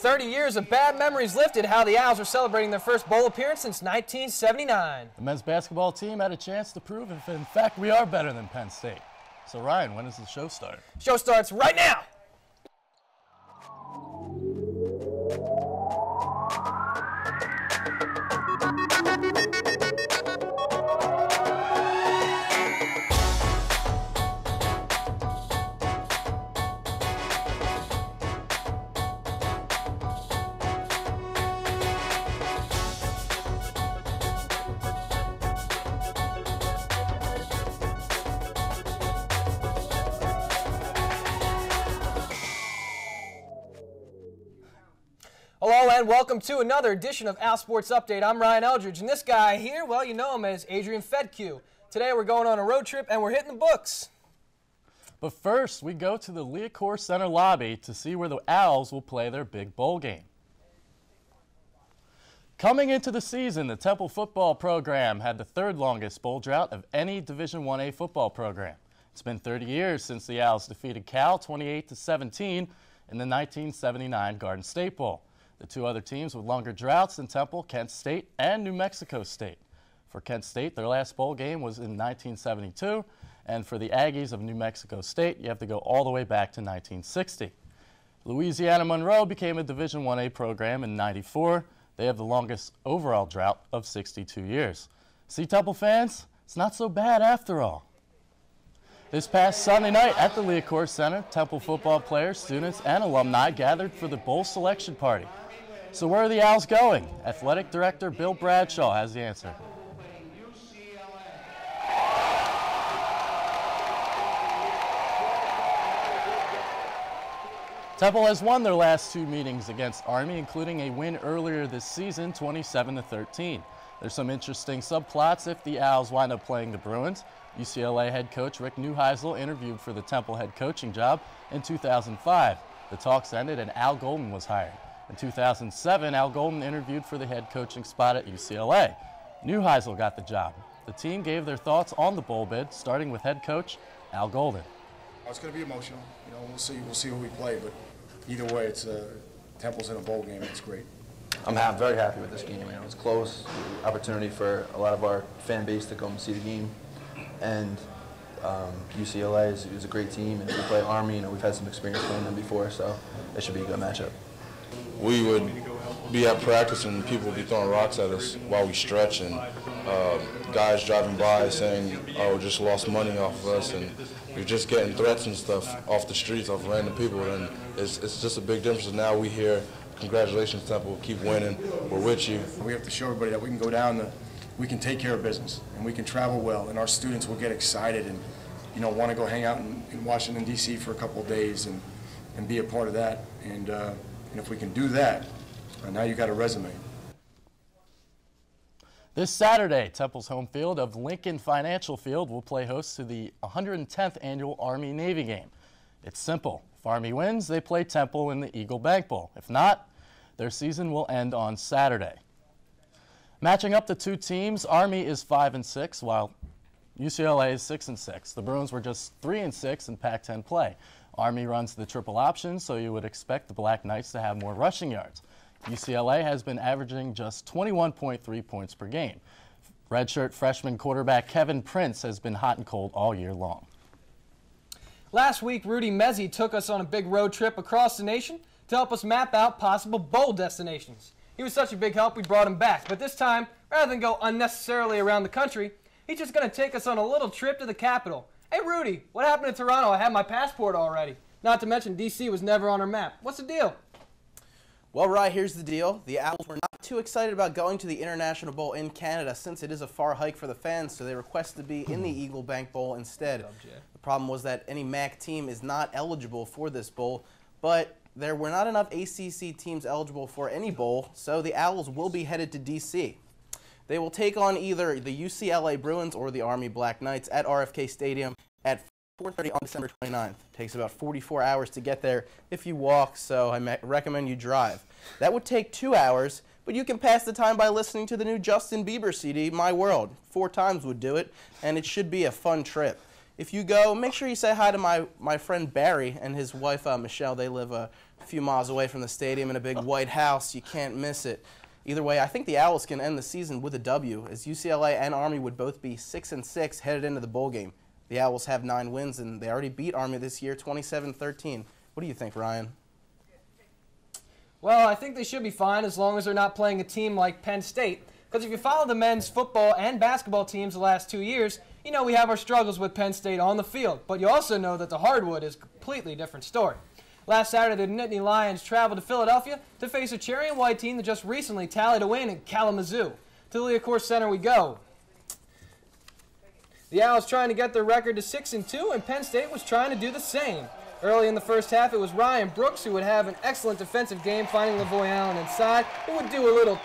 30 years of bad memories lifted, how the Owls are celebrating their first bowl appearance since 1979. The men's basketball team had a chance to prove if, in fact, we are better than Penn State. So, Ryan, when does the show start? Show starts right now. Hello and welcome to another edition of Owl Sports Update. I'm Ryan Eldridge, and this guy here, well, you know him as Adrian Fedke. Today we're going on a road trip and we're hitting the books. But first, we go to the Liacouras Center lobby to see where the Owls will play their big bowl game. Coming into the season, the Temple football program had the third longest bowl drought of any Division 1A football program. It's been 30 years since the Owls defeated Cal 28-17 in the 1979 Garden State Bowl. The two other teams with longer droughts than Temple, Kent State, and New Mexico State. For Kent State, their last bowl game was in 1972, and for the Aggies of New Mexico State, you have to go all the way back to 1960. Louisiana Monroe became a Division 1A program in '94. They have the longest overall drought of 62 years. See, Temple fans, it's not so bad after all. This past Sunday night at the Liacouras Center, Temple football players, students, and alumni gathered for the bowl selection party. So where are the Owls going? Athletic Director Bill Bradshaw has the answer. Temple has won their last two meetings against Army, including a win earlier this season, 27-13. There's some interesting subplots if the Owls wind up playing the Bruins. UCLA head coach Rick Neuheisel interviewed for the Temple head coaching job in 2005. The talks ended and Al Golden was hired. In 2007, Al Golden interviewed for the head coaching spot at UCLA. Neuheisel got the job. The team gave their thoughts on the bowl bid, starting with head coach Al Golden. It's going to be emotional. You know, we'll see who we play, but either way, it's Temple's in a bowl game. It's great. I'm very happy with this game. You know, it's close, opportunity for a lot of our fan base to come and see the game, and UCLA is a great team, and we play Army. You know, we've had some experience playing them before, so it should be a good matchup. We would be at practice and people would be throwing rocks at us while we stretch, and guys driving by saying, "Oh, just lost money off of us," and we're just getting threats and stuff off the streets, off random people, and it's just a big difference. And now we hear, "Congratulations, Temple, keep winning, we're with you." We have to show everybody that we can go down, we can take care of business, and we can travel well, and our students will get excited and, you know, want to go hang out in Washington, D.C. for a couple of days and be a part of that. And if we can do that, now you got a resume. This Saturday, Temple's home field of Lincoln Financial Field will play host to the 110th annual Army-Navy game. It's simple. If Army wins, they play Temple in the Eagle Bank Bowl. If not, their season will end on Saturday. Matching up the two teams, Army is 5-6, while UCLA is 6-6. The Bruins were just 3-6 in Pac-10 play. Army runs the triple option, so you would expect the Black Knights to have more rushing yards. UCLA has been averaging just 21.3 points per game. Redshirt freshman quarterback Kevin Prince has been hot and cold all year long. Last week, Rudy Mezzi took us on a big road trip across the nation to help us map out possible bowl destinations. He was such a big help, we brought him back. But this time, rather than go unnecessarily around the country, he's just going to take us on a little trip to the capital. Hey, Rudy, what happened in Toronto? I have my passport already. Not to mention, D.C. was never on our map. What's the deal? Well, Rye, here's the deal. The Owls were not too excited about going to the International Bowl in Canada since it is a far hike for the fans, so they requested to be in the Eagle Bank Bowl instead. The problem was that any MAC team is not eligible for this bowl, but there were not enough ACC teams eligible for any bowl, so the Owls will be headed to D.C. They will take on either the UCLA Bruins or the Army Black Knights at RFK Stadium at 4:30 on December 29th. It takes about 44 hours to get there if you walk, so I recommend you drive. That would take 2 hours, but you can pass the time by listening to the new Justin Bieber CD, My World. 4 times would do it, and it should be a fun trip. If you go, make sure you say hi to my friend Barry and his wife Michelle. They live a few miles away from the stadium in a big white house. You can't miss it. Either way, I think the Owls can end the season with a W, as UCLA and Army would both be 6-6 headed into the bowl game. The Owls have 9 wins, and they already beat Army this year 27-13. What do you think, Ryan? Well, I think they should be fine as long as they're not playing a team like Penn State. Because if you follow the men's football and basketball teams the last 2 years, you know we have our struggles with Penn State on the field. But you also know that the hardwood is a completely different story. Last Saturday, the Nittany Lions traveled to Philadelphia to face a cherry and white team that just recently tallied a win in Kalamazoo. To the Liacouras Center we go. The Owls trying to get their record to 6-2, and Penn State was trying to do the same. Early in the first half, it was Ryan Brooks who would have an excellent defensive game, finding Lavoy Allen inside, who would do a little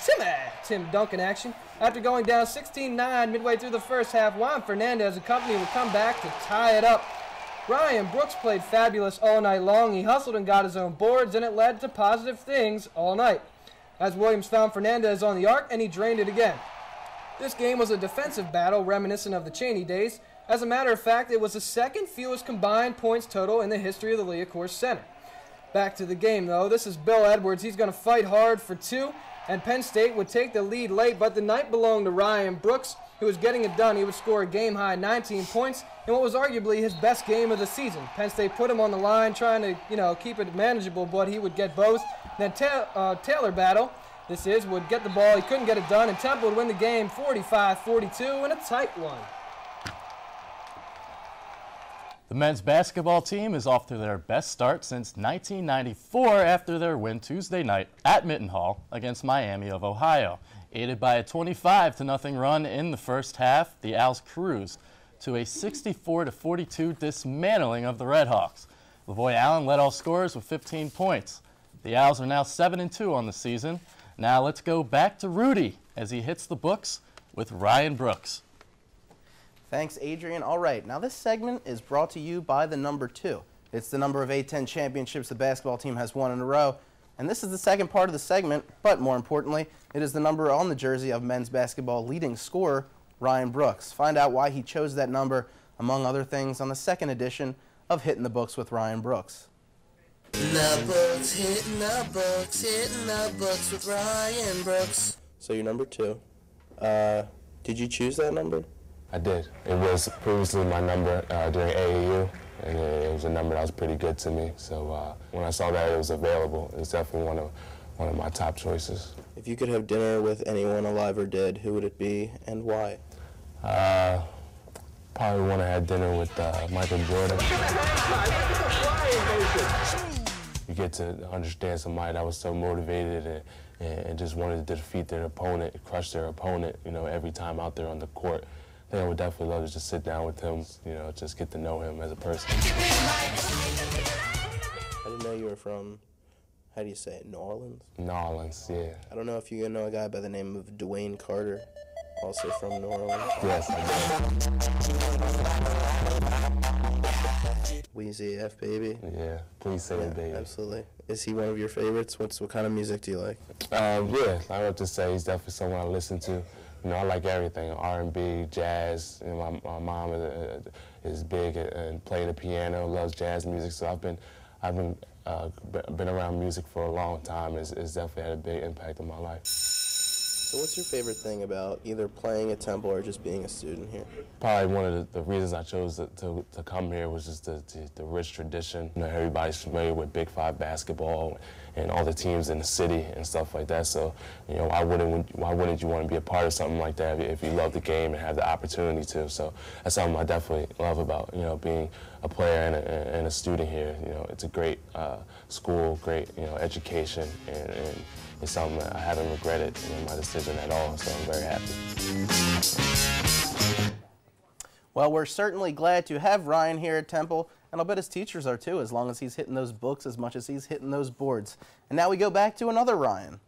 Tim Duncan action. After going down 16-9 midway through the first half, Juan Fernandez and company would come back to tie it up. Ryan Brooks played fabulous all night long. He hustled and got his own boards, and it led to positive things all night. As Williams found Fernandez on the arc, and he drained it again. This game was a defensive battle reminiscent of the Cheney days. As a matter of fact, it was the second fewest combined points total in the history of the Liacouras Center. Back to the game, though. This is Bill Edwards. He's going to fight hard for 2, and Penn State would take the lead late, but the night belonged to Ryan Brooks, who was getting it done. He would score a game-high 19 points in what was arguably his best game of the season. Penn State put him on the line, trying to, keep it manageable, but he would get both. Then Taylor battle. Would get the ball. He couldn't get it done, and Temple would win the game 45-42 in a tight one. The men's basketball team is off to their best start since 1994 after their win Tuesday night at Mittenhall against Miami of Ohio. Aided by a 25-0 run in the first half, the Owls cruised to a 64-42 dismantling of the Redhawks. Lavoy Allen led all scorers with 15 points. The Owls are now 7-2 on the season. Now let's go back to Rudy as he hits the books with Ryan Brooks. Thanks, Adrian. All right, now this segment is brought to you by the number 2. It's the number of A10 championships the basketball team has won in a row. And this is the second part of the segment, but more importantly, it is the number on the jersey of men's basketball leading scorer, Ryan Brooks. Find out why he chose that number, among other things, on the second edition of Hitting the Books with Ryan Brooks. Hitting the books with Ryan Brooks. So you're number 2. Did you choose that number? I did. It was previously my number during AAU, and it was a number that was pretty good to me. So when I saw that it was available, it was definitely one of my top choices. If you could have dinner with anyone alive or dead, who would it be and why? Probably want to have dinner with Michael Jordan. You get to understand somebody that was so motivated and just wanted to defeat their opponent, crush their opponent, every time out there on the court. I think I would definitely love to just sit down with him, just get to know him as a person. I didn't know you were from, how do you say it, New Orleans? New Orleans, yeah. I don't know if you know a guy by the name of Dwayne Carter, also from New Orleans. Yes, I do. Weezy F, baby. Yeah, please say it, baby. Absolutely. Is he one of your favorites? What kind of music do you like? Yeah, I would just say he's definitely someone I listen to. I like everything, R&B, jazz. My mom is big and playing the piano, loves jazz music. So I've been around music for a long time. It's definitely had a big impact on my life. So what's your favorite thing about either playing at Temple or just being a student here? Probably one of the reasons I chose to come here was just the rich tradition. Everybody's familiar with Big 5 basketball and all the teams in the city and stuff like that. So, why wouldn't you want to be a part of something like that if you love the game and have the opportunity to? So that's something I definitely love about, being a player and a student here. It's a great school, great, education, and it's something that I haven't regretted my decision at all, so I'm very happy. Well, we're certainly glad to have Ryan here at Temple, and I'll bet his teachers are too, as long as he's hitting those books as much as he's hitting those boards. And now we go back to another Ryan.